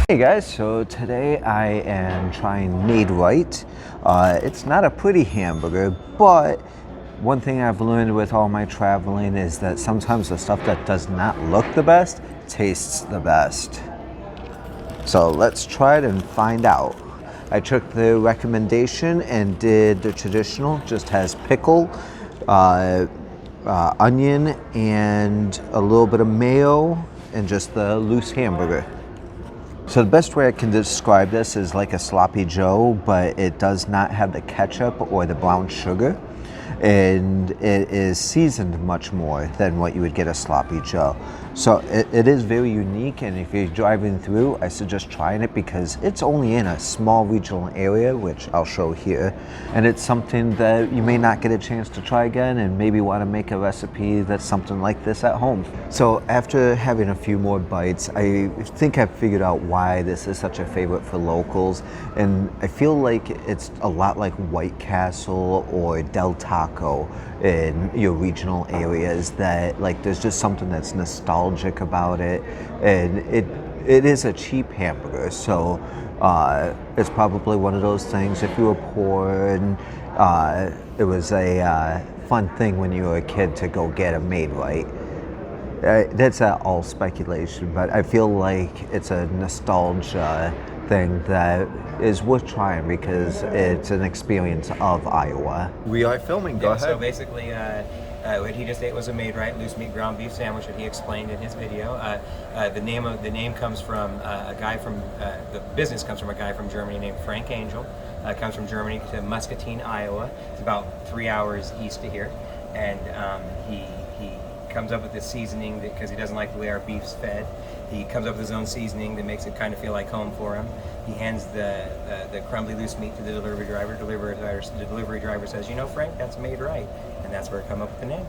Hey guys, so today I am trying MAID-RITE. It's not a pretty hamburger, but one thing I've learned with all my traveling is that sometimes the stuff that does not look the best tastes the best. So let's try it and find out. I took the recommendation and did the traditional, just has pickle, onion, and a little bit of mayo, and just the loose hamburger. So the best way I can describe this is like a sloppy joe, but it does not have the ketchup or the brown sugar, and it is seasoned much more than what you would get a sloppy joe. So it is very unique, and if you're driving through, I suggest trying it because it's only in a small regional area, which I'll show here, and it's something that you may not get a chance to try again and maybe want to make a recipe that's something like this at home. So after having a few more bites, I think I've figured out why this is such a favorite for locals, and I feel like it's a lot like White Castle or Del Taco in your regional areas, that like there's just something that's nostalgic about it, and it is a cheap hamburger, so it's probably one of those things if you were poor and it was a fun thing when you were a kid to go get a MAID-RITE. That's all speculation, but I feel like it's a nostalgia thing that is worth trying because it's an experience of Iowa. We are filming, go ahead. So basically, what he just ate was a MAID-RITE loose meat ground beef sandwich that he explained in his video. The name comes from a guy from the business comes from a guy from Germany named Frank Angel. Comes from Germany to Muscatine, Iowa. It's about 3 hours east of here, and he comes up with this seasoning because he doesn't like the way our beef's fed. He comes up with his own seasoning that makes it kind of feel like home for him. He hands the crumbly loose meat to the delivery driver. The delivery driver says, "You know, Frank, that's MAID-RITE," and that's where it come up with the name.